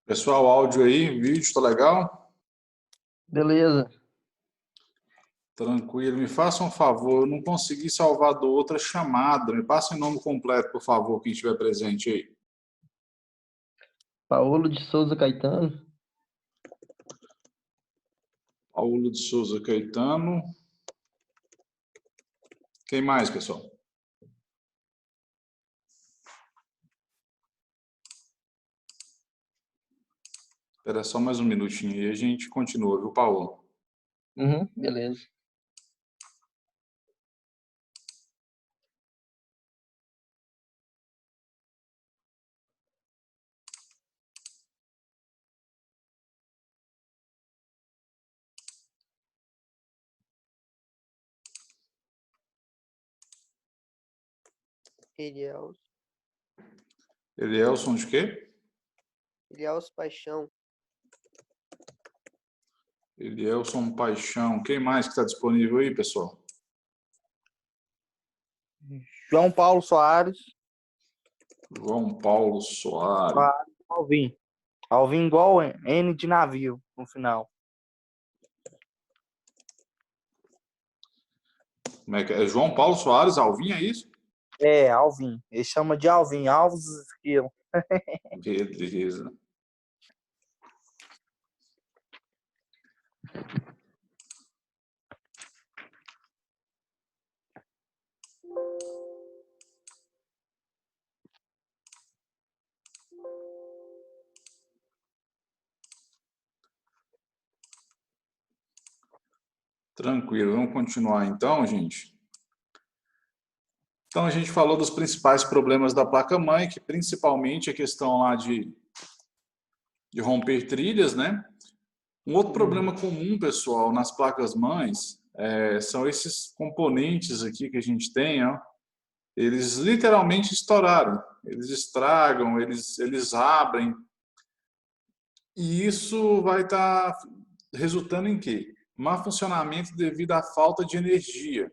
Pessoal, áudio aí, vídeo, tá legal? Beleza. Tranquilo. Me faça um favor, eu não consegui salvar do outra chamada. Me passa o nome completo, por favor, quem estiver presente aí. Paulo de Souza Caetano. Paulo de Souza Caetano. Quem mais, pessoal? Espera só mais um minutinho aí, a gente continua, viu, Paulo? Beleza. Elielso, Elielson de quê? Elielso Paixão, Elielson Paixão. Quem mais que está disponível aí, pessoal? João Paulo Soares. João Paulo Soares. Soares Alvim. Alvim igual N de navio no final. Como é que é? É João Paulo Soares Alvim, é isso? É, Alvim. Ele chama de Alvim, Alves Esquilo. Beleza. Tranquilo, vamos continuar então, gente. Então, a gente falou dos principais problemas da placa-mãe, que principalmente a questão lá de romper trilhas, né? Um outro problema comum, pessoal, nas placas-mães, são esses componentes aqui que a gente tem, ó. Eles literalmente estouraram, eles estragam, eles abrem, e isso vai estar resultando em quê? Má funcionamento devido à falta de energia.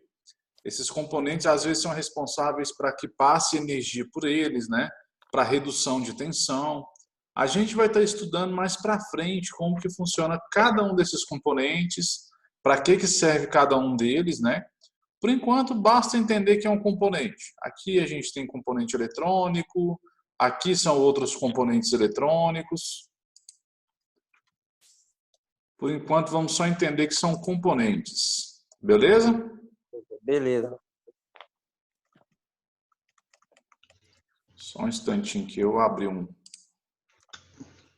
Esses componentes às vezes são responsáveis para que passe energia por eles, né? Para redução de tensão. A gente vai estar estudando mais para frente como que funciona cada um desses componentes, para que serve cada um deles, né? Por enquanto, basta entender que é um componente. Aqui a gente tem componente eletrônico, aqui são outros componentes eletrônicos. Por enquanto, vamos só entender que são componentes. Beleza? Beleza. Só um instantinho que eu abri um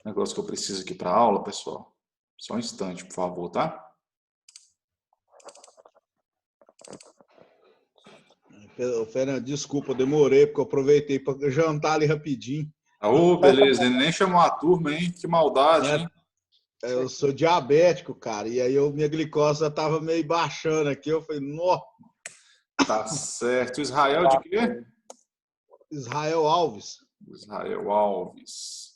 negócio que eu preciso aqui para a aula, pessoal. Só um instante, por favor, tá? Fernando, desculpa, eu demorei, porque eu aproveitei para jantar ali rapidinho. Ô, beleza, ele nem chamou a turma, hein? Que maldade, hein? Eu sou diabético, cara, e aí minha glicose já estava meio baixando aqui. Eu falei, nó. Tá certo. Israel de quê? Israel Alves. Israel Alves.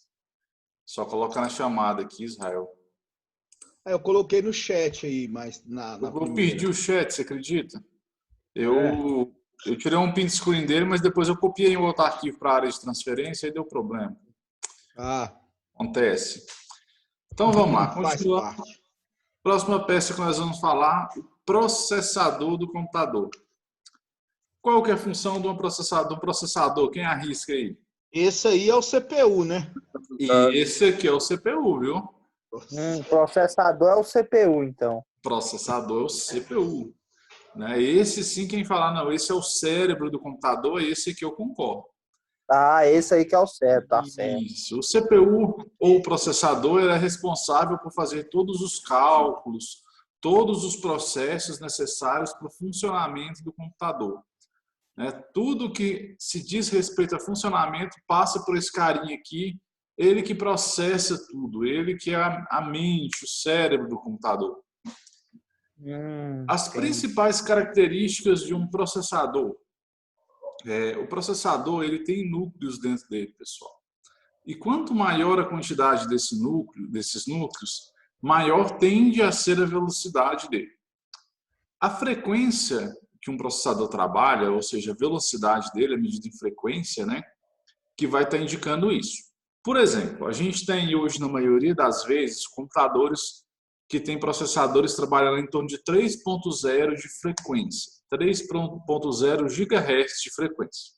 Só coloca na chamada aqui, Israel. Aí eu coloquei no chat aí, mas na Eu primeira. perdi o chat, você acredita? Eu tirei um print screen dele, mas depois eu copiei em outro arquivo para a área de transferência e deu problema. Ah, Acontece. Então vamos lá, faz continuando. parte. Próxima peça que nós vamos falar, o processador do computador. Qual que é a função de um processador? Quem arrisca aí? Esse aí é o CPU, né? E esse aqui é o CPU, viu? Processador é o CPU, então. Processador é o CPU. Né? Esse sim, quem falar, não, esse é o cérebro do computador, esse aqui eu concordo. Ah, esse aí que é o certo, tá certo. Isso. O CPU ou o processador é responsável por fazer todos os cálculos, todos os processos necessários para o funcionamento do computador. Né? Tudo que se diz respeito a funcionamento passa por esse carinha aqui, ele que processa tudo, ele que é a mente, o cérebro do computador. As principais características de um processador. O processador ele tem núcleos dentro dele, pessoal. E quanto maior a quantidade desses núcleos, maior tende a ser a velocidade dele. A frequência que um processador trabalha, ou seja, a velocidade dele, é medida em frequência, né, que vai estar indicando isso. Por exemplo, a gente tem hoje, na maioria das vezes, computadores que têm processadores trabalhando em torno de 3.0 de frequência, 3.0 GHz de frequência.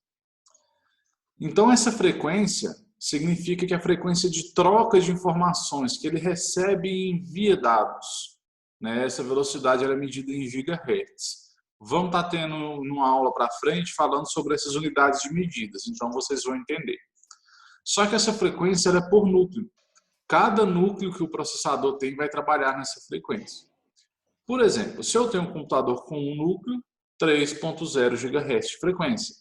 Então, essa frequência significa que a frequência de troca de informações que ele recebe e envia dados, né? Essa velocidade ela é medida em gigahertz. Vamos estar tendo uma aula para frente falando sobre essas unidades de medidas, então vocês vão entender. Só que essa frequência ela é por núcleo. Cada núcleo que o processador tem vai trabalhar nessa frequência. Por exemplo, se eu tenho um computador com um núcleo, 3.0 GHz de frequência.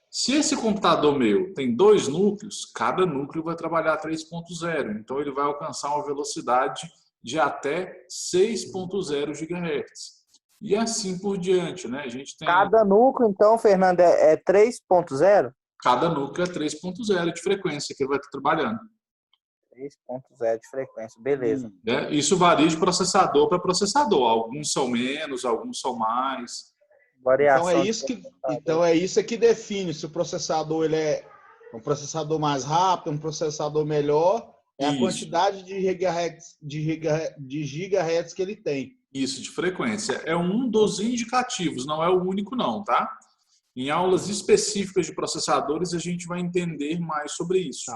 Se esse computador meu tem 2 núcleos, cada núcleo vai trabalhar 3.0. Então, ele vai alcançar uma velocidade de até 6.0 GHz. E assim por diante, né? A gente tem... Cada núcleo, então, Fernando, é 3.0? Cada núcleo é 3.0 de frequência que ele vai estar trabalhando. 3.0 de frequência, beleza. Isso varia de processador para processador. Alguns são menos, alguns são mais. Variação Então é isso que define se o processador ele é um processador mais rápido, um processador melhor, é a quantidade de gigahertz que ele tem. Isso, de frequência. É um dos indicativos, não é o único não, tá? Em aulas específicas de processadores a gente vai entender mais sobre isso.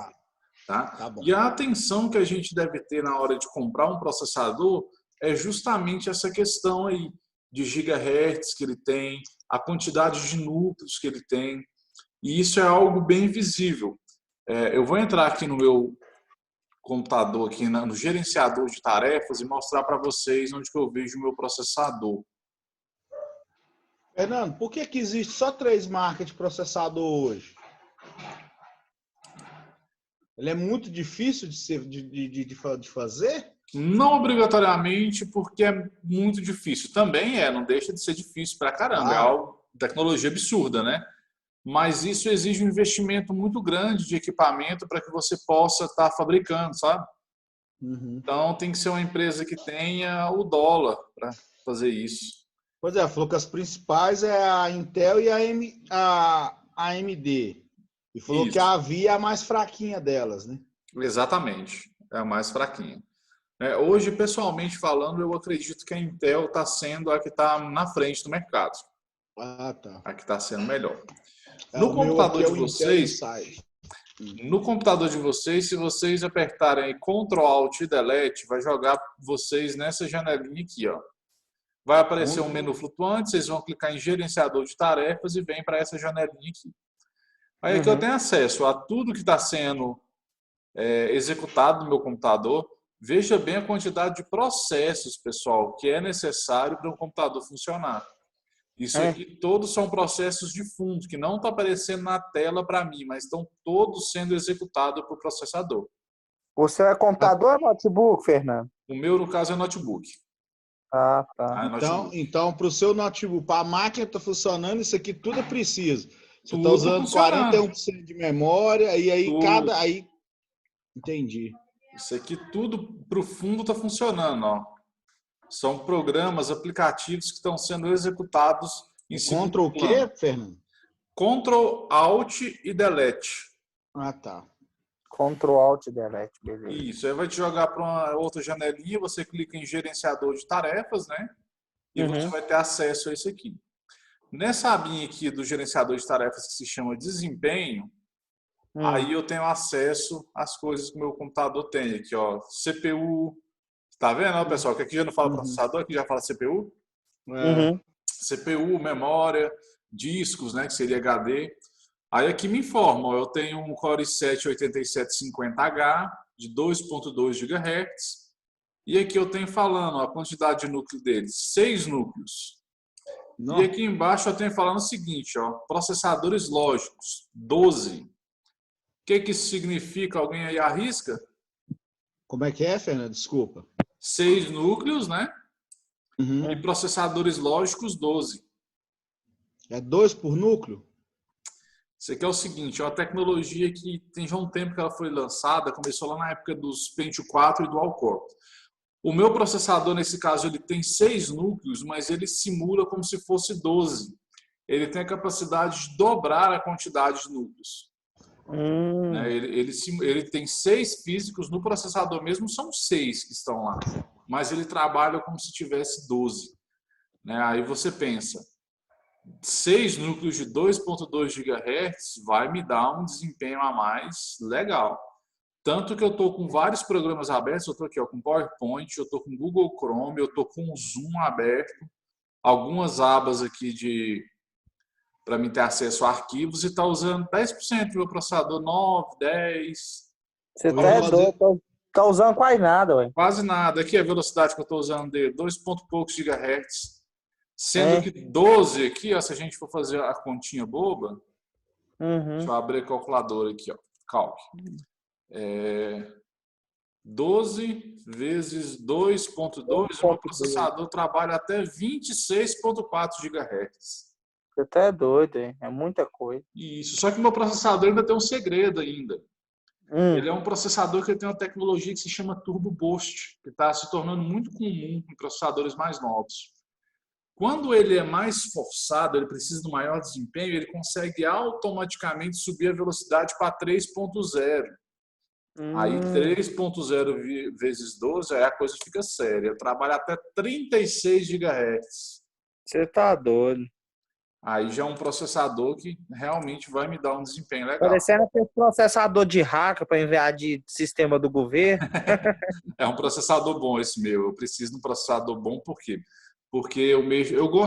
Tá? Bom. E a atenção que a gente deve ter na hora de comprar um processador é justamente essa questão aí de gigahertz que ele tem, a quantidade de núcleos que ele tem, e isso é algo bem visível. Eu vou entrar aqui no meu computador, aqui no gerenciador de tarefas e mostrar para vocês onde que eu vejo o meu processador. Fernando, por que existe só 3 marcas de processador hoje? Ele é muito difícil de fazer? Não obrigatoriamente, porque é muito difícil. Também não deixa de ser difícil pra caramba. É algo, tecnologia absurda, né? Mas isso exige um investimento muito grande de equipamento para que você possa estar fabricando, sabe? Então tem que ser uma empresa que tenha o dólar para fazer isso. Pois é, falou que as principais é a Intel e a AMD. E falou que a AVI é a mais fraquinha delas, né? Exatamente, é a mais fraquinha. Hoje, pessoalmente falando, eu acredito que a Intel está sendo a que está na frente do mercado. Tá. A que está sendo melhor. No computador de vocês, se vocês apertarem aí Ctrl Alt e Delete, vai jogar vocês nessa janelinha aqui, ó. Vai aparecer um menu flutuante, vocês vão clicar em gerenciador de tarefas e vem para essa janelinha aqui. Aí aqui eu tenho acesso a tudo que está sendo executado no meu computador. Veja bem a quantidade de processos, pessoal, que é necessário para um computador funcionar. Isso aqui todos são processos de fundo, que não está aparecendo na tela para mim, mas estão todos sendo executados por processador. O seu é computador ou notebook, Fernando? O meu, no caso, é notebook. Tá. Então para o seu notebook, para a máquina está funcionando, isso aqui tudo é preciso. Você está Tudo usando funcionando. 41% de memória, e aí Entendi. Isso aqui tudo para o fundo está funcionando, ó. São programas, aplicativos que estão sendo executados em segundo Ctrl o quê, Fernando? Ctrl, Alt e Delete. Tá. Ctrl Alt Delete, beleza. Isso, aí vai te jogar para uma outra janelinha, você clica em gerenciador de tarefas, né? E você vai ter acesso a isso aqui. Nessa abinha aqui do gerenciador de tarefas que se chama desempenho, aí eu tenho acesso às coisas que o meu computador tem. Aqui, ó, CPU. Tá vendo, pessoal? Que aqui já não fala processador, aqui já fala CPU. CPU, memória, discos, né? Que seria HD. Aí aqui me informa, ó, eu tenho um Core i7-8750H de 2.2 GHz. E aqui eu tenho falando a quantidade de núcleo dele, 6 núcleos. E aqui embaixo eu tenho falando o seguinte, ó, processadores lógicos, 12. O que isso significa? Alguém aí arrisca? Como é que é, Fernando? Desculpa. 6 núcleos, né? E processadores lógicos, 12. É 2 por núcleo? Isso aqui é o seguinte, é uma tecnologia que tem já um tempo que ela foi lançada, começou lá na época dos Pentium 4 e Dual Core. O meu processador, nesse caso, ele tem 6 núcleos, mas ele simula como se fosse 12. Ele tem a capacidade de dobrar a quantidade de núcleos. Né? Ele tem 6 físicos, no processador mesmo são 6 que estão lá, mas ele trabalha como se tivesse 12. Né? Aí você pensa, 6 núcleos de 2.2 GHz vai me dar um desempenho a mais legal. Tanto que eu estou com vários programas abertos, eu estou aqui ó, com PowerPoint, eu estou com Google Chrome, eu estou com o Zoom aberto, algumas abas aqui para mim ter acesso a arquivos e está usando 10% do meu processador, 9, 10. Você tá doido, tá usando quase nada, ué. Quase nada. Aqui é a velocidade que eu estou usando dele, 2 ponto poucos GHz. Sendo que 12 aqui, ó, se a gente for fazer a continha boba, deixa eu abrir a calculadora aqui, ó, calque. 12 vezes 2.2, o meu processador trabalha até 26.4 GHz. Você tá doido, hein? É muita coisa. Isso, só que o meu processador ainda tem um segredo ainda. Ele é um processador que tem uma tecnologia que se chama Turbo Boost, que está se tornando muito comum em processadores mais novos. Quando ele é mais forçado, ele precisa de um maior desempenho, ele consegue automaticamente subir a velocidade para 3.0. Aí 3.0 vezes 12, aí a coisa fica séria. Trabalha até 36 GHz. Você tá doido. Aí já é um processador que realmente vai me dar um desempenho legal. Parecendo aquele processador de hacker para enviar de sistema do governo. É um processador bom esse meu. Eu preciso de um processador bom, por quê? Porque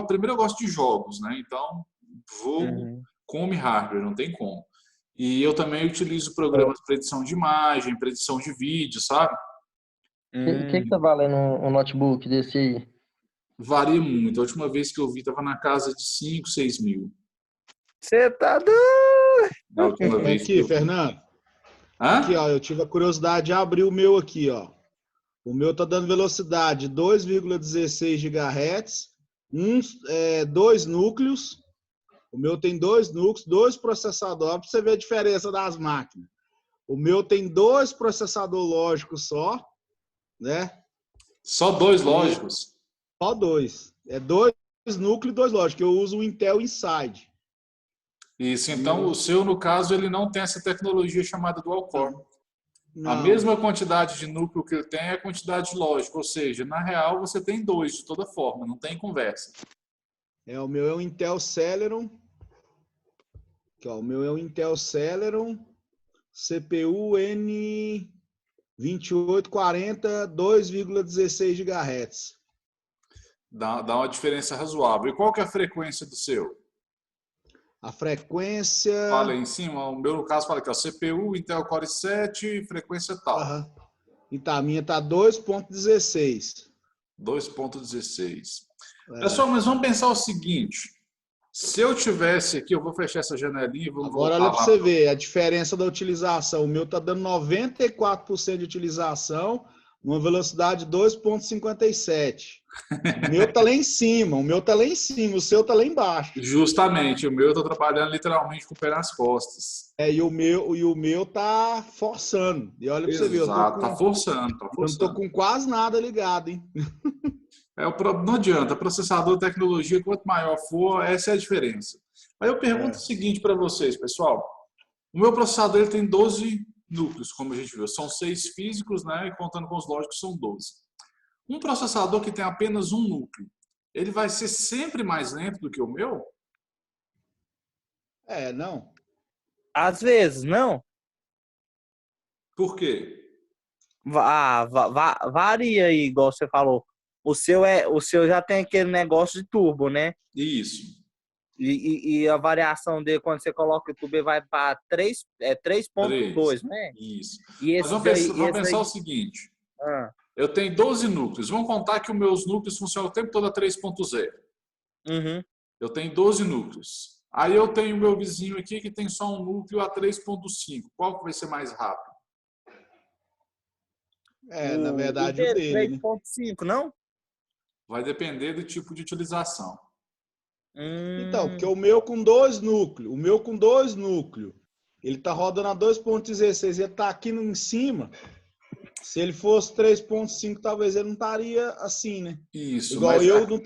primeiro eu gosto de jogos, né? Então, jogo come hardware, não tem como. E eu também utilizo programas de edição de imagem, para edição de vídeo, sabe? O que tá valendo um notebook desse aí? Varia muito. A última vez que eu vi estava na casa de 5, 6 mil. Você tá doido? Na última vez aqui, Fernando. Hã? Aqui, ó, eu tive a curiosidade de abrir o meu aqui, ó. O meu tá dando velocidade 2,16 GHz, 2 núcleos. O meu tem 2 núcleos, 2 processadores, para você ver a diferença das máquinas. O meu tem 2 processadores lógicos só, né? Só 2 lógicos? Só 2. É 2 núcleos e 2 lógicos. Eu uso o Intel Inside. Isso, então o seu, no caso, ele não tem essa tecnologia chamada Dual Core. Não. A mesma quantidade de núcleo que ele tem é a quantidade lógica, ou seja, na real você tem 2 de toda forma, não tem conversa. O meu é o Intel Celeron. Aqui, ó, o meu é o Intel Celeron CPU N2840 2,16 GHz. Dá uma diferença razoável. E qual que é a frequência do seu? A frequência... Fala aí em cima. O meu, no caso, fala aqui, ó, CPU, Intel Core 7, frequência tal. Então, a minha tá 2.16. 2.16. Pessoal, mas vamos pensar o seguinte. Se eu tivesse aqui, eu vou fechar essa janelinha e vamos agora olha para você ver a diferença da utilização. O meu tá dando 94% de utilização, uma velocidade 2.57. O meu tá lá em cima, o seu tá lá embaixo. Justamente, o meu eu tô trabalhando literalmente com o pé nas costas. E o meu tá forçando. E olha para você ver, tá forçando. Eu não tô com quase nada ligado, hein? Não adianta, processador, tecnologia, quanto maior for, essa é a diferença. Aí eu pergunto o seguinte para vocês, pessoal. O meu processador ele tem 12 núcleos, como a gente viu. São 6 físicos, né? E contando com os lógicos, são 12. Um processador que tem apenas um núcleo, ele vai ser sempre mais lento do que o meu? Não. Às vezes, não. Por quê? Varia aí, igual você falou. O seu já tem aquele negócio de turbo, né? Isso. E a variação dele, quando você coloca o turbo, vai para 3.2, né? Isso. E mas vamos pensar o seguinte. Eu tenho 12 núcleos. Vamos contar que os meus núcleos funcionam o tempo todo a 3.0. Eu tenho 12 núcleos. Aí eu tenho o meu vizinho aqui que tem só um núcleo a 3.5. Qual que vai ser mais rápido? Na verdade, o dele, 3.5, não? Vai depender do tipo de utilização. Então, porque o meu com 2 núcleos, ele tá rodando a 2.16, ele tá aqui em cima. Se ele fosse 3.5, talvez ele não estaria assim, né? Isso, Igual mas eu não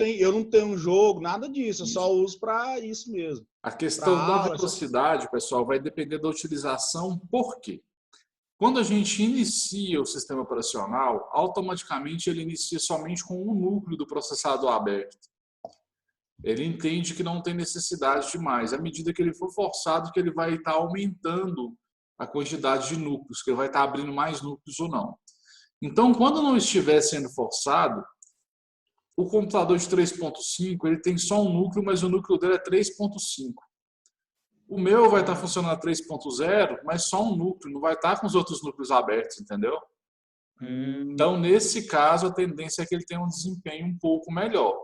tenho um jogo, nada disso. Eu Isso. só uso para isso mesmo. a questão Pra da aula, velocidade, pessoal, vai depender da utilização. Por quê? Quando a gente inicia o sistema operacional, automaticamente ele inicia somente com um núcleo do processador aberto. Ele entende que não tem necessidade de mais. À medida que ele for forçado, que ele vai estar aumentando a quantidade de núcleos, que ele vai estar abrindo mais núcleos ou não. Então, quando não estiver sendo forçado, o computador de 3.5 ele tem só um núcleo, mas o núcleo dele é 3.5. O meu vai estar funcionando a 3.0, mas só um núcleo, não vai estar com os outros núcleos abertos, entendeu? Então, nesse caso, a tendência é que ele tenha um desempenho um pouco melhor.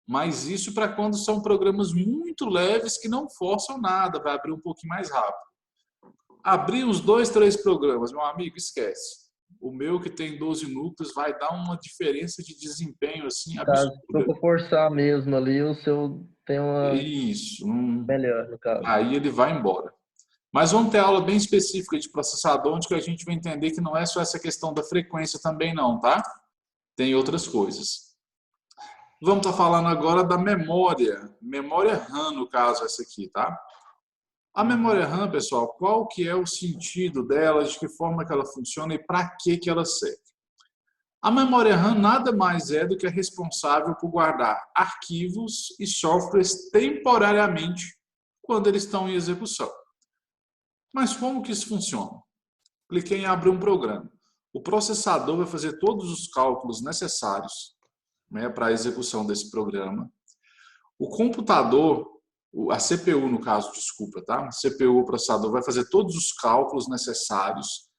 Mas isso para quando são programas muito leves que não forçam nada, vai abrir um pouquinho mais rápido. Abrir uns 2, 3 programas, meu amigo, esquece. O meu que tem 12 núcleos vai dar uma diferença de desempenho assim Caso absurda. for forçar mesmo ali, o seu tem uma Isso, melhor, no caso. aí ele vai embora. Mas vamos ter aula bem específica de processador, onde que a gente vai entender que não é só essa questão da frequência também não, tá? Tem outras coisas. Vamos estar falando agora da memória. Memória RAM, no caso, essa aqui, tá? A memória RAM, pessoal, qual que é o sentido dela, de que forma que ela funciona e para que ela serve? A memória RAM nada mais é do que a responsável por guardar arquivos e softwares temporariamente quando eles estão em execução. Mas como que isso funciona? Cliquei em abrir um programa. O processador vai fazer todos os cálculos necessários, né, para a execução desse programa. O computador, a CPU no caso, desculpa, tá? A CPU, o processador, vai fazer todos os cálculos necessários.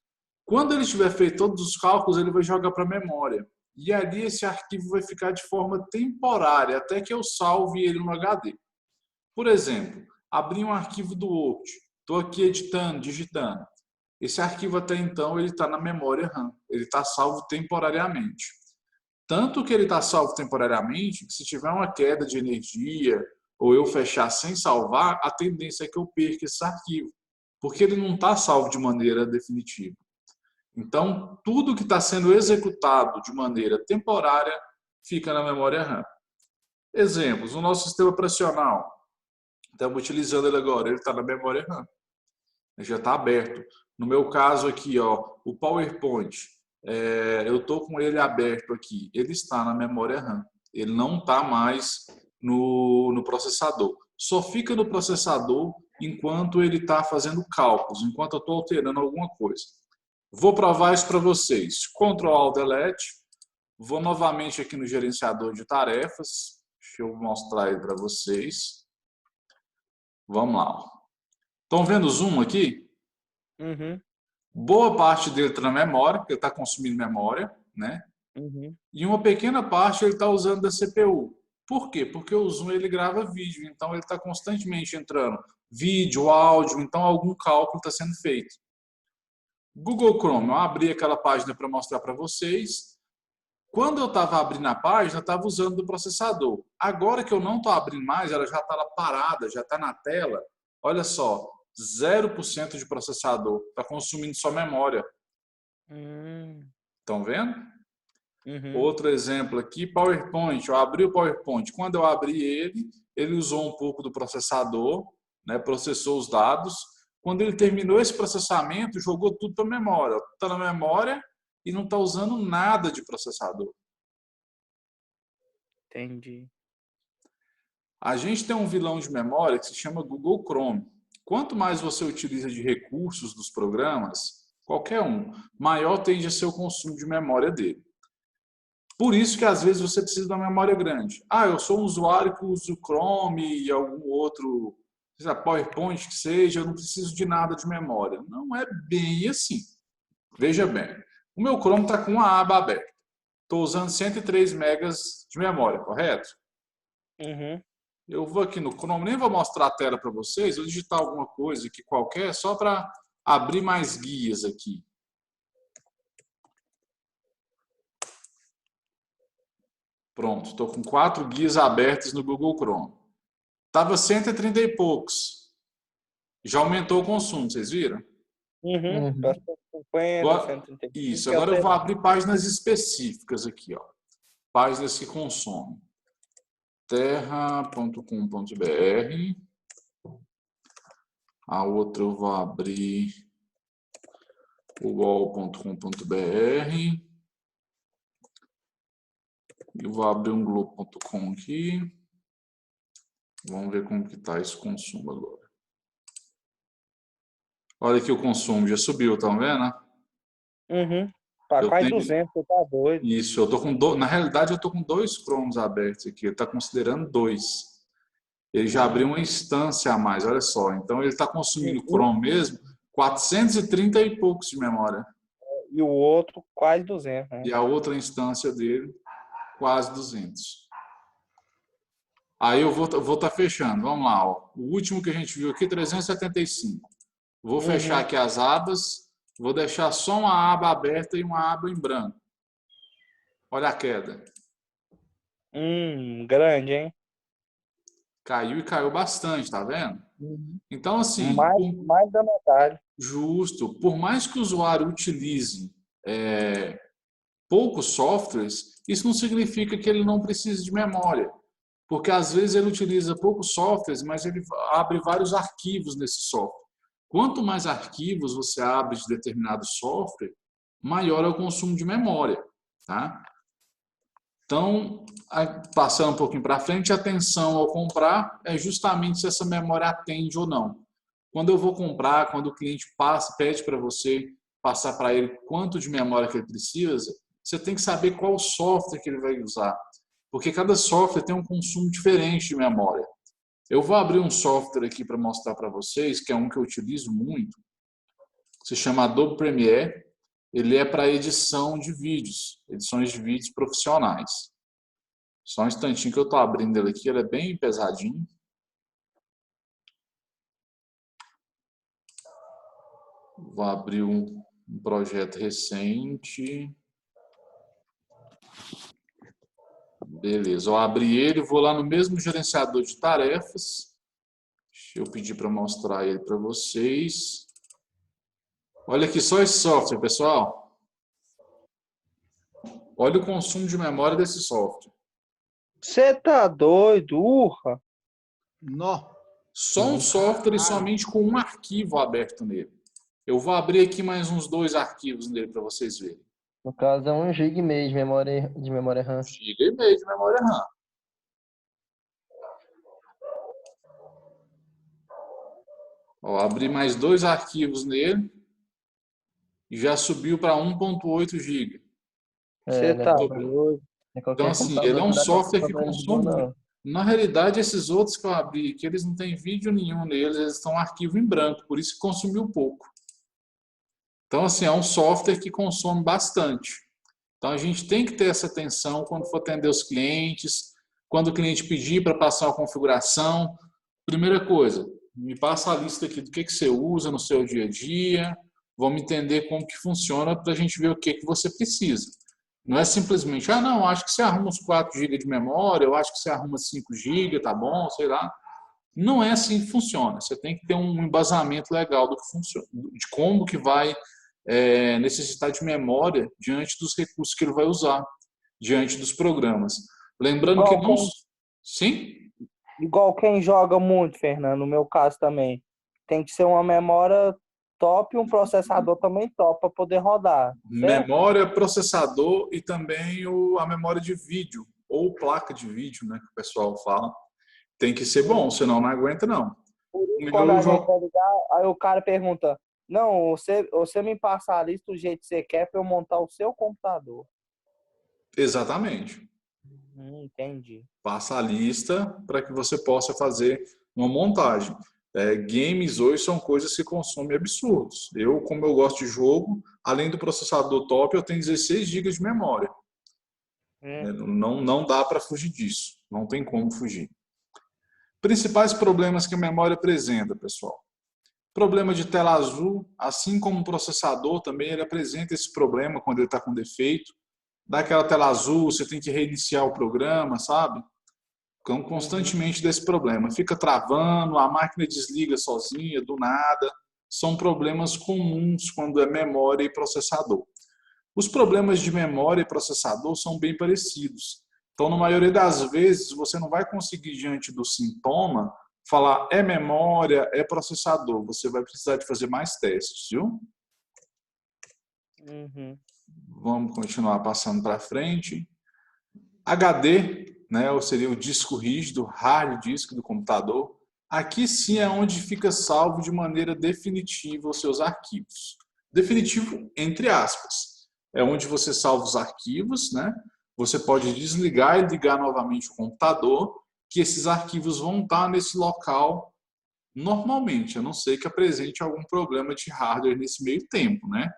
Quando ele tiver feito todos os cálculos, ele vai jogar para a memória. E ali esse arquivo vai ficar de forma temporária, até que eu salve ele no HD. Por exemplo, abri um arquivo do Word. Estou aqui editando, digitando. Esse arquivo até então ele está na memória RAM. Ele está salvo temporariamente. Tanto que ele está salvo temporariamente, que se tiver uma queda de energia ou eu fechar sem salvar, a tendência é que eu perca esse arquivo, porque ele não está salvo de maneira definitiva. Então, tudo que está sendo executado de maneira temporária fica na memória RAM. Exemplos, o nosso sistema operacional, estamos utilizando ele agora, ele está na memória RAM. Ele já está aberto. No meu caso aqui, ó, o PowerPoint, eu estou com ele aberto aqui, ele está na memória RAM. Ele não está mais no processador. Só fica no processador enquanto ele está fazendo cálculos, enquanto eu estou alterando alguma coisa. Vou provar isso para vocês. Ctrl Alt Delete. Vou novamente aqui no gerenciador de tarefas. Deixa eu mostrar ele para vocês. Vamos lá. Estão vendo o zoom aqui? Uhum. Boa parte dele está na memória, porque ele está consumindo memória, né? Uhum. E uma pequena parte ele está usando da CPU. Por quê? Porque o zoom ele grava vídeo, então ele está constantemente entrando vídeo, áudio, então algum cálculo está sendo feito. Google Chrome, eu abri aquela página para mostrar para vocês. Quando eu estava abrindo a página, eu estava usando do processador. Agora que eu não estou abrindo mais, ela já está lá parada, já está na tela. Olha só, 0% de processador, está consumindo só memória. Estão vendo? Uhum. Outro exemplo aqui, PowerPoint. Eu abri o PowerPoint. Quando eu abri ele, ele usou um pouco do processador, né, processou os dados. Quando ele terminou esse processamento, jogou tudo para a memória. Está na memória e não está usando nada de processador. Entendi. A gente tem um vilão de memória que se chama Google Chrome. Quanto mais você utiliza de recursos dos programas, qualquer um, maior tende a ser o consumo de memória dele. Por isso que às vezes você precisa de uma memória grande. Ah, eu sou um usuário que usa o Chrome e algum outro, PowerPoint que seja, eu não preciso de nada de memória. Não é bem assim. Veja bem, o meu Chrome está com uma aba aberta. Estou usando 103 megas de memória, correto? Uhum. Eu vou aqui no Chrome, nem vou mostrar a tela para vocês, vou digitar alguma coisa aqui qualquer, só para abrir mais guias aqui. Pronto, estou com 4 guias abertas no Google Chrome. Estava 130 e poucos. Já aumentou o consumo, vocês viram? Uhum. Uhum. 150, Agora, 135. isso. Agora eu vou abrir páginas específicas aqui, ó. Páginas que consomem. Terra.com.br. A outra eu vou abrir uol.com.br. Eu vou abrir um globo.com aqui. Vamos ver como que está esse consumo agora. Olha aqui o consumo, já subiu, tá vendo? Uhum. Tá Eu quase tenho 200, você tá doido. isso, eu tô com na realidade eu tô com dois Chromes abertos aqui, ele está considerando dois. Ele já abriu uma instância a mais, olha só. Então ele está consumindo o Chrome mesmo 430 e poucos de memória. E o outro quase 200, né? E a outra instância dele quase 200. Aí eu vou estar fechando. Vamos lá, ó. O último que a gente viu aqui, 375. Vou fechar aqui as abas. Vou deixar só uma aba aberta e uma aba em branco. Olha a queda. Grande, hein? Caiu e caiu bastante, tá vendo? Então, assim, Mais da metade. justo. Por mais que o usuário utilize poucos softwares, isso não significa que ele não precise de memória. Porque às vezes ele utiliza poucos softwares, mas ele abre vários arquivos nesse software. Quanto mais arquivos você abre de determinado software, maior é o consumo de memória, tá? Então, passando um pouquinho para frente, a atenção ao comprar é justamente se essa memória atende ou não. Quando eu vou comprar, quando o cliente pede para você passar para ele quanto de memória que ele precisa, você tem que saber qual software que ele vai usar. Porque cada software tem um consumo diferente de memória. Eu vou abrir um software aqui para mostrar para vocês, que é um que eu utilizo muito. Se chama Adobe Premiere. Ele é para edição de vídeos, edições de vídeos profissionais. Só um instantinho que eu estou abrindo ele aqui, ele é bem pesadinho. Vou abrir um projeto recente. Beleza, eu abri ele, vou lá no mesmo gerenciador de tarefas. Deixa eu pedir para mostrar ele para vocês. Olha aqui só esse software, pessoal. Olha o consumo de memória desse software. Você tá doido, urra? Nó. Só um software e somente com um arquivo aberto nele. Eu vou abrir aqui mais uns 2 arquivos nele para vocês verem. No caso, é 1 GB e meio de memória RAM. 1,5 GB de memória RAM. Ó, abri mais 2 arquivos nele e já subiu para 1,8 GB. Você tá doido. Então, assim, ele é um software que consome muito. Na realidade, esses outros que eu abri aqui, eles não têm vídeo nenhum neles, eles estão arquivo em branco, por isso que consumiu pouco. Então, assim, é um software que consome bastante. Então, a gente tem que ter essa atenção quando for atender os clientes, quando o cliente pedir para passar a configuração. Primeira coisa, me passa a lista aqui do que você usa no seu dia a dia, vamos entender como que funciona para a gente ver o que você precisa. Não é simplesmente, não, acho que você arruma uns 4 GB de memória, eu acho que você arruma 5 GB, tá bom, sei lá. Não é assim que funciona. Você tem que ter um embasamento legal do que funciona, de como que vai necessitar de memória diante dos recursos que ele vai usar, diante dos programas. Lembrando que não... Sim? Igual quem joga muito, Fernando, no meu caso também. Tem que ser uma memória top e um processador também top para poder rodar. Certo? Memória, processador e também a memória de vídeo, ou placa de vídeo, né, que o pessoal fala. Tem que ser bom, senão não aguenta, não. Quando a gente vai ligar, aí o cara pergunta, não, você me passa a lista do jeito que você quer para eu montar o seu computador. Exatamente. Entendi. Passa a lista para que você possa fazer uma montagem. Games hoje são coisas que consomem absurdos. Como eu gosto de jogo, além do processador top, eu tenho 16 GB de memória. Não dá para fugir disso. Não tem como fugir. Principais problemas que a memória apresenta, pessoal. Problema de tela azul, assim como o processador também, ele apresenta esse problema quando ele está com defeito. Dá aquela tela azul, você tem que reiniciar o programa, sabe? Então, constantemente desse problema. Fica travando, a máquina desliga sozinha, do nada. são problemas comuns quando é memória e processador. Os problemas de memória e processador são bem parecidos. Então, na maioria das vezes, você não vai conseguir, diante do sintoma, falar é memória, é processador. Você vai precisar de fazer mais testes, viu? Vamos continuar passando para frente. HD, né, ou seria o disco rígido, hard disk do computador. Aqui sim é onde fica salvo de maneira definitiva os seus arquivos. Definitivo, entre aspas. É onde você salva os arquivos, né? Você pode desligar e ligar novamente o computador, que esses arquivos vão estar nesse local normalmente, a não ser que apresente algum problema de hardware nesse meio tempo, né?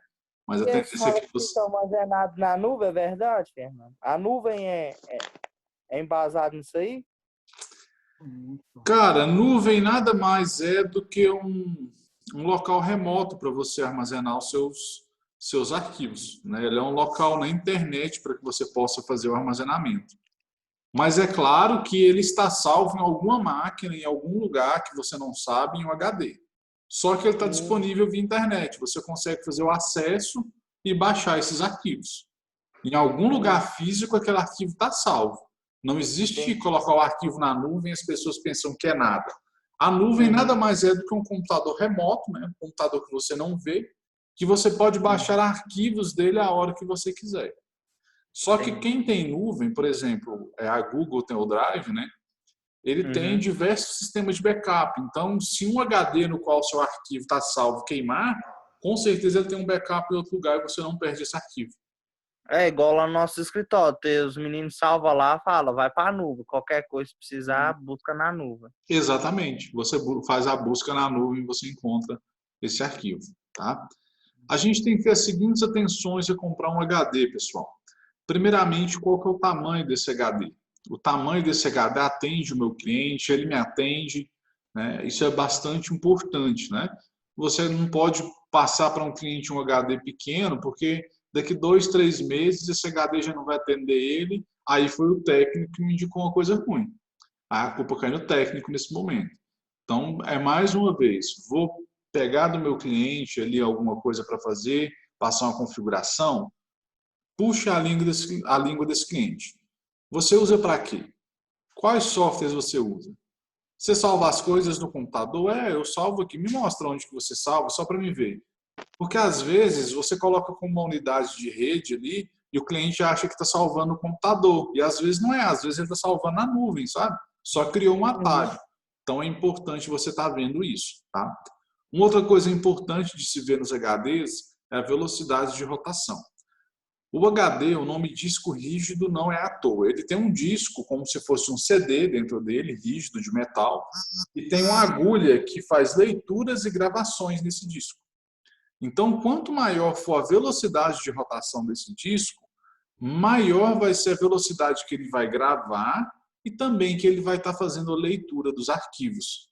Mas a tendência é que você... Estão armazenados na nuvem, é verdade, Fernando? A nuvem é embasada nisso aí? Cara, nuvem nada mais é do que um local remoto para você armazenar os seus arquivos, né? Ele é um local na internet para que você possa fazer o armazenamento. Mas é claro que ele está salvo em alguma máquina, em algum lugar que você não sabe, em um HD. Só que ele está disponível via internet. Você consegue fazer o acesso e baixar esses arquivos. Em algum lugar físico, aquele arquivo está salvo. Não existe colocar o arquivo na nuvem e as pessoas pensam que é nada. A nuvem nada mais é do que um computador remoto, né? Um computador que você não vê, que você pode baixar arquivos dele a hora que você quiser. Só que quem tem nuvem, por exemplo, a Google tem o Drive, né? Ele tem diversos sistemas de backup. Então, se um HD no qual o seu arquivo está salvo queimar, com certeza ele tem um backup em outro lugar e você não perde esse arquivo. É igual lá no nosso escritório, os meninos salvam lá, fala, vai para a nuvem, qualquer coisa que precisar, busca na nuvem. Exatamente. Você faz a busca na nuvem e você encontra esse arquivo, tá? A gente tem que ter as seguintes atenções a comprar um HD, pessoal. Primeiramente, qual que é o tamanho desse HD? O tamanho desse HD atende o meu cliente, ele me atende, né? Isso é bastante importante, né? Você não pode passar para um cliente um HD pequeno, porque daqui 2, 3 meses esse HD já não vai atender ele, aí foi o técnico que me indicou uma coisa ruim. A culpa cai no técnico nesse momento. Então, é mais uma vez, vou pegar do meu cliente ali alguma coisa para fazer, passar uma configuração, puxa a língua desse cliente. Você usa para quê? Quais softwares você usa? Você salva as coisas no computador? Eu salvo aqui. Me mostra onde que você salva, só para me ver. Porque às vezes você coloca como uma unidade de rede ali e o cliente acha que está salvando no computador. E às vezes não é, às vezes ele está salvando na nuvem, sabe? Só criou um atalho. Então é importante você estar vendo isso, tá? Uma outra coisa importante de se ver nos HDs é a velocidade de rotação. O HD, o nome disco rígido, não é à toa. Ele tem um disco como se fosse um CD dentro dele, rígido, de metal, e tem uma agulha que faz leituras e gravações nesse disco. Então, quanto maior for a velocidade de rotação desse disco, maior vai ser a velocidade que ele vai gravar e também que ele vai estar fazendo a leitura dos arquivos.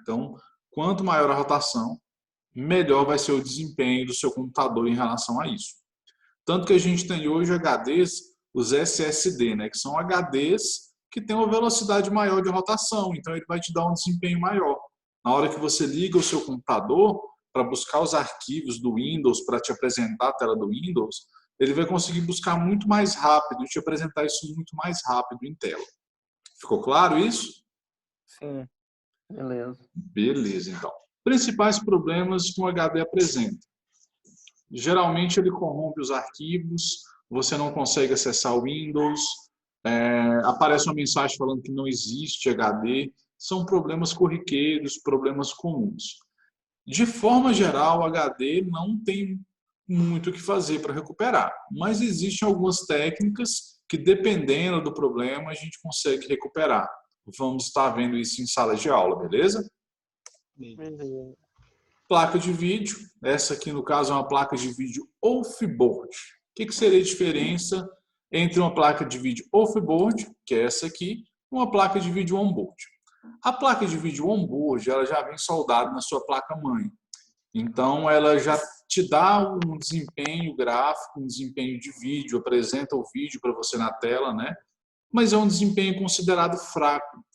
Então, quanto maior a rotação, melhor vai ser o desempenho do seu computador em relação a isso. Tanto que a gente tem hoje HDs, os SSD, né, que são HDs que têm uma velocidade maior de rotação, então ele vai te dar um desempenho maior. Na hora que você liga o seu computador para buscar os arquivos do Windows, para te apresentar a tela do Windows, ele vai conseguir buscar muito mais rápido e te apresentar isso muito mais rápido em tela. Ficou claro isso? Sim. Beleza. Beleza, então. Principais problemas que um HD apresenta. Geralmente ele corrompe os arquivos, você não consegue acessar o Windows, aparece uma mensagem falando que não existe HD, são problemas corriqueiros, problemas comuns. De forma geral, o HD não tem muito o que fazer para recuperar, mas existem algumas técnicas que, dependendo do problema, a gente consegue recuperar. Vamos estar vendo isso em sala de aula, beleza? Beleza. Placa de vídeo, essa aqui no caso é uma placa de vídeo off-board. O que seria a diferença entre uma placa de vídeo off-board, que é essa aqui, e uma placa de vídeo on-board? A placa de vídeo on-board, ela já vem soldada na sua placa-mãe. Então, ela já te dá um desempenho gráfico, um desempenho de vídeo, apresenta o vídeo para você na tela, né? Mas é um desempenho considerado fraco.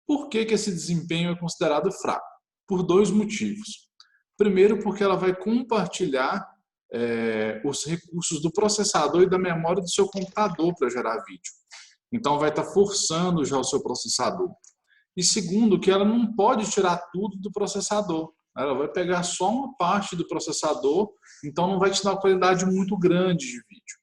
Por que esse desempenho é considerado fraco? Por 2 motivos. Primeiro porque ela vai compartilhar os recursos do processador e da memória do seu computador para gerar vídeo. Então vai estar forçando já o seu processador. E segundo, que ela não pode tirar tudo do processador. Ela vai pegar só uma parte do processador, então não vai te dar uma qualidade muito grande de vídeo.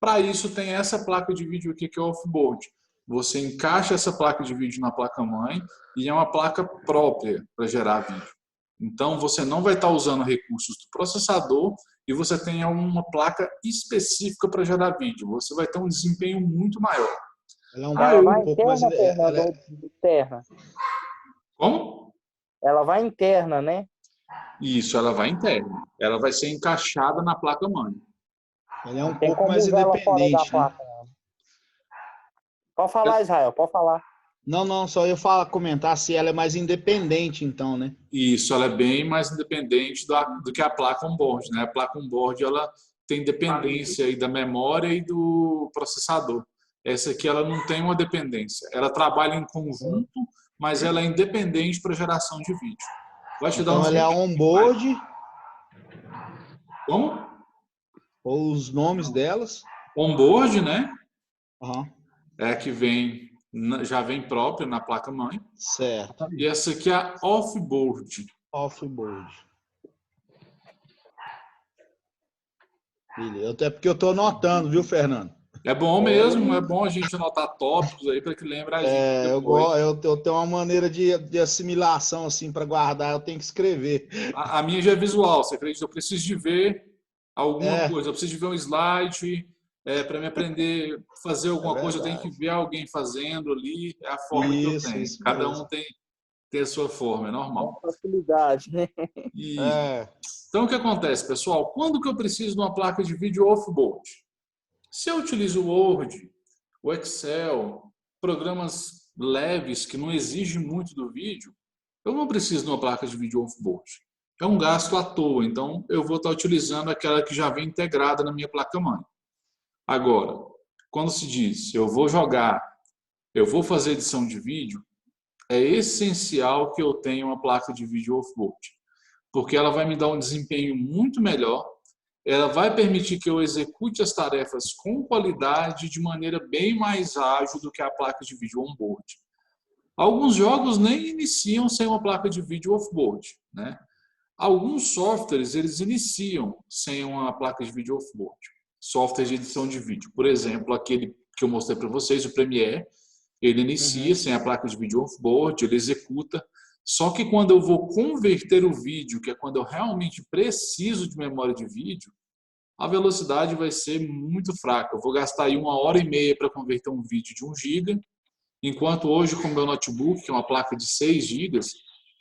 Para isso tem essa placa de vídeo aqui que é o offboard. Você encaixa essa placa de vídeo na placa-mãe e é uma placa própria para gerar vídeo. Então você não vai estar usando recursos do processador e você tem uma placa específica para gerar vídeo. Você vai ter um desempenho muito maior. Ela vai interna, Fernando, ou externa? Como? Ela vai interna, né? Isso, ela vai interna. Ela vai ser encaixada na placa-mãe. Ela é um Tem pouco como mais usar ela fora da independente, né? placa. Pode falar, Israel, pode falar. Não, só eu comentar se ela é mais independente, então, né? Isso, ela é bem mais independente do que a placa on-board, né? A placa on-board, ela tem dependência aí da memória e do processador. Essa aqui, ela não tem uma dependência. Ela trabalha em conjunto, mas ela é independente para geração de vídeo. Vai te dar Então, ela é on-board. Como? Ou os nomes delas. On-board, né? Uhum. É a que já vem própria na placa-mãe. Certo. E essa aqui é a off-board. Off-board. Até porque eu estou anotando, viu, Fernando? É bom mesmo, é bom a gente anotar tópicos aí para que lembre a gente. Eu tenho uma maneira de assimilação assim para guardar, eu tenho que escrever. A minha já é visual, você acredita? Eu preciso de ver alguma coisa, eu preciso de ver um slide para me aprender a fazer alguma coisa, eu tenho que ver alguém fazendo ali, é a forma que eu tenho. Cada um tem a sua forma, é normal. Facilidade, né? Então, o que acontece, pessoal? Quando que eu preciso de uma placa de vídeo off-board? Se eu utilizo o Word, o Excel, programas leves que não exigem muito do vídeo, eu não preciso de uma placa de vídeo off-board. É um gasto à toa, então eu vou estar utilizando aquela que já vem integrada na minha placa-mãe. Agora, quando se diz eu vou jogar, eu vou fazer edição de vídeo, é essencial que eu tenha uma placa de vídeo off-board, porque ela vai me dar um desempenho muito melhor. Ela vai permitir que eu execute as tarefas com qualidade de maneira bem mais ágil do que a placa de vídeo on-board. Alguns jogos nem iniciam sem uma placa de vídeo off-board, né? Alguns softwares eles iniciam sem uma placa de vídeo off-board. Software de edição de vídeo. Por exemplo, aquele que eu mostrei para vocês, o Premiere, ele inicia sem a placa de vídeo off-board, ele executa. Só que quando eu vou converter o vídeo, que é quando eu realmente preciso de memória de vídeo, a velocidade vai ser muito fraca. Eu vou gastar aí 1h30 para converter um vídeo de 1 GB, enquanto hoje com o meu notebook, que é uma placa de 6 GB,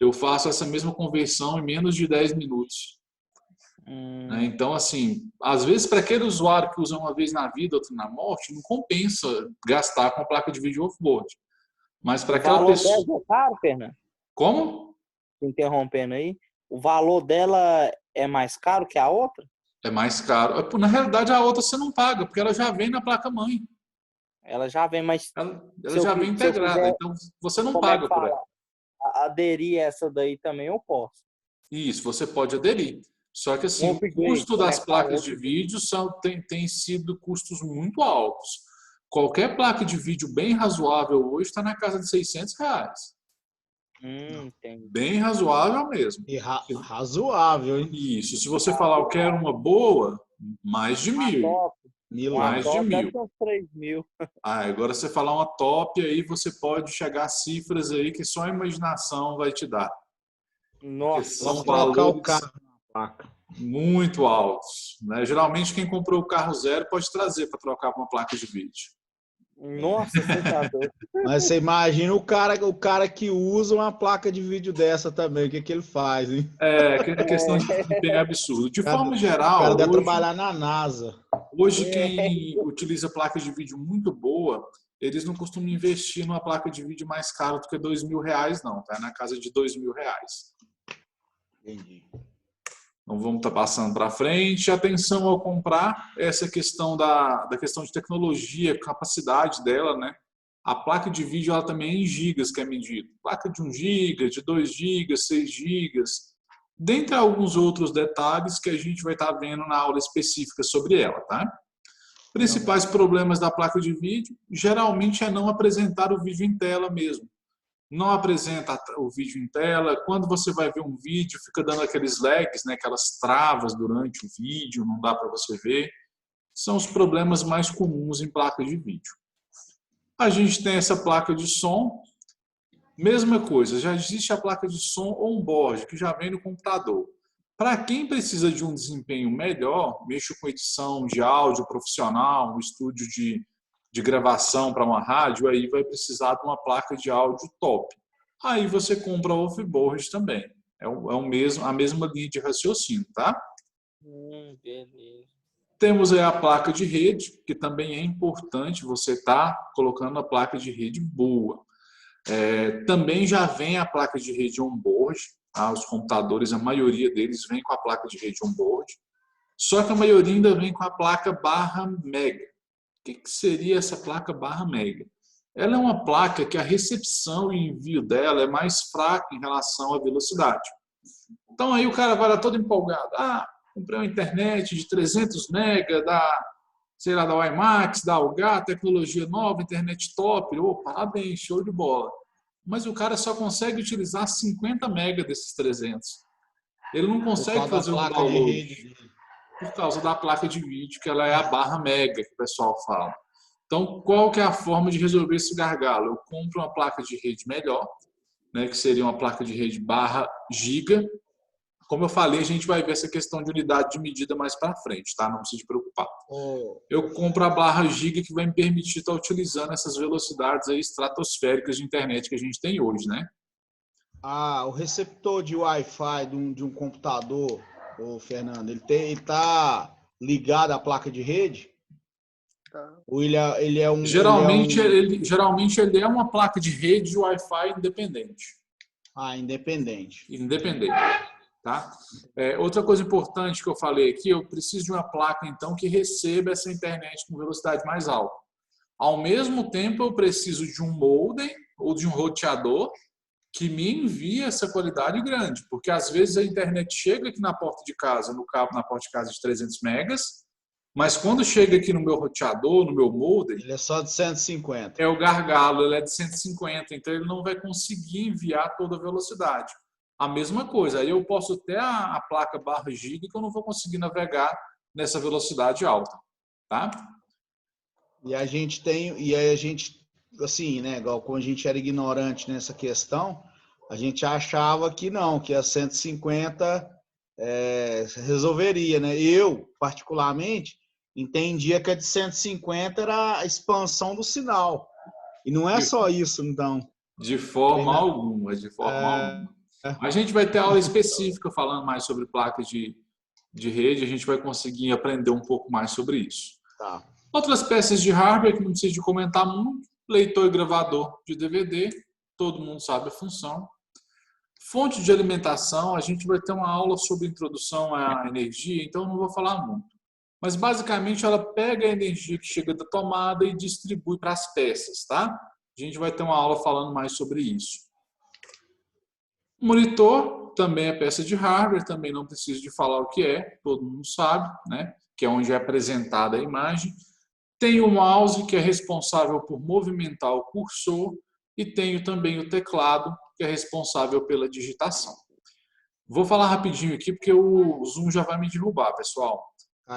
eu faço essa mesma conversão em menos de 10 minutos. Então, assim, às vezes para aquele usuário que usa uma vez na vida, outra na morte, não compensa gastar com a placa de vídeo off-board. Mas para aquela pessoa... O valor dela é caro, Fernando? Como? Interrompendo aí. O valor dela é mais caro que a outra? É mais caro. Na realidade, a outra você não paga, porque ela já vem na placa-mãe. Ela já vem, mas... Ela já vem integrada, então você não paga por ela. Aderir essa daí também eu posso. Isso, você pode aderir. Só que assim, o custo das placas de vídeo tem sido custos muito altos. Qualquer placa de vídeo bem razoável hoje está na casa de R$600. Bem razoável mesmo. E razoável, hein? Isso. Se você falar, eu quero uma boa, mais de 1.000. Mais de 1.000. 3.000. Agora você falar uma top, aí você pode chegar a cifras aí que só a imaginação vai te dar. Nossa, são valores muito altos, né? Geralmente quem comprou o carro zero pode trazer para trocar para uma placa de vídeo. Nossa, você tá doido. Mas você imagina o cara que usa uma placa de vídeo dessa também, o que ele faz, hein? É questão de desempenho absurdo. De forma geral, o cara deve trabalhar na NASA. Hoje quem utiliza placa de vídeo muito boa, eles não costumam investir numa placa de vídeo mais cara do que R$2.000, não. Tá na casa de R$2.000. Entendi. Então vamos estar passando para frente. Atenção ao comprar essa questão da questão de tecnologia, capacidade dela, né? A placa de vídeo ela também é em gigas que é medida. Placa de 1 GB, de 2 GB, 6 GB. dentre alguns outros detalhes que a gente vai estar vendo na aula específica sobre ela, tá? Principais problemas da placa de vídeo, geralmente é não apresentar o vídeo em tela mesmo. Não apresenta o vídeo em tela. Quando você vai ver um vídeo, fica dando aqueles lags, né, aquelas travas durante o vídeo, não dá para você ver. São os problemas mais comuns em placa de vídeo. A gente tem essa placa de som. Mesma coisa, já existe a placa de som on-board, que já vem no computador. Para quem precisa de um desempenho melhor, mexo com edição de áudio profissional, um estúdio de gravação para uma rádio, aí vai precisar de uma placa de áudio top. Aí você compra off-board também. A mesma linha de raciocínio, tá? Beleza. Temos aí a placa de rede, que também é importante você estar colocando a placa de rede boa. Também já vem a placa de rede on-board. Tá? Os computadores, a maioria deles vem com a placa de rede on-board. Só que a maioria ainda vem com a placa /mega. O que seria essa placa /mega? Ela é uma placa que a recepção e envio dela é mais fraca em relação à velocidade. Então aí o cara vai lá todo empolgado. Comprei uma internet de 300 mega da WiMAX, da Algar, tecnologia nova, internet top. Parabéns, show de bola. Mas o cara só consegue utilizar 50 mega desses 300. Ele não consegue fazer um download por causa da placa de vídeo, que ela é a /mega, que o pessoal fala. Então, qual que é a forma de resolver esse gargalo? Eu compro uma placa de rede melhor, né, que seria uma placa de rede /giga. Como eu falei, a gente vai ver essa questão de unidade de medida mais para frente, tá? Não precisa se preocupar. Eu compro a /giga que vai me permitir estar utilizando essas velocidades aí estratosféricas de internet que a gente tem hoje, né? O receptor de Wi-Fi de um computador, Fernando, ele está ligado à placa de rede? Ou ele é um... Geralmente ele é uma placa de rede de Wi-Fi independente. Independente. Independente. Tá? Outra coisa importante que eu falei aqui, eu preciso de uma placa, então, que receba essa internet com velocidade mais alta. Ao mesmo tempo, eu preciso de um modem ou de um roteador que me envie essa qualidade grande, porque às vezes a internet chega aqui na porta de casa, no cabo na porta de casa de 300 megas, mas quando chega aqui no meu roteador, no meu modem... Ele é só de 150. É o gargalo, ele é de 150, então ele não vai conseguir enviar toda a velocidade. A mesma coisa, aí eu posso ter a placa /giga que eu não vou conseguir navegar nessa velocidade alta, tá? E a gente assim, né, igual como a gente era ignorante nessa questão, a gente achava que não, que a 150 resolveria, né? Eu, particularmente, entendia que a de 150 era a expansão do sinal. E não é só isso, então. De forma alguma, de forma alguma. A gente vai ter aula específica falando mais sobre placas de rede, a gente vai conseguir aprender um pouco mais sobre isso. Tá. Outras peças de hardware que não precisa de comentar muito, leitor e gravador de DVD, todo mundo sabe a função. Fonte de alimentação, a gente vai ter uma aula sobre introdução à energia, então eu não vou falar muito. Mas basicamente ela pega a energia que chega da tomada e distribui para as peças, tá? A gente vai ter uma aula falando mais sobre isso. Monitor também é peça de hardware, também não preciso de falar o que é, todo mundo sabe, né? Que é onde é apresentada a imagem. Tem o mouse, que é responsável por movimentar o cursor, e tenho também o teclado, que é responsável pela digitação. Vou falar rapidinho aqui, porque o Zoom já vai me derrubar, pessoal.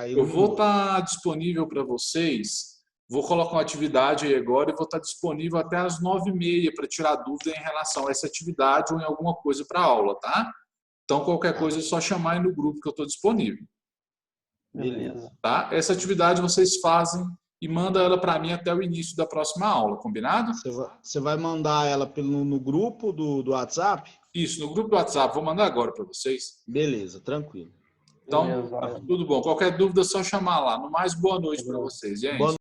Eu vou estar disponível para vocês, vou colocar uma atividade aí agora e vou estar disponível até às 9h30 para tirar dúvida em relação a essa atividade ou em alguma coisa para a aula, tá? Então, qualquer coisa é só chamar aí no grupo que eu estou disponível. Beleza. Tá? Essa atividade vocês fazem e mandam ela para mim até o início da próxima aula, combinado? Você vai mandar ela no grupo do WhatsApp? Isso, no grupo do WhatsApp. Vou mandar agora para vocês. Beleza, tranquilo. Então, tudo bom. Qualquer dúvida é só chamar lá. No mais, boa noite para vocês, gente.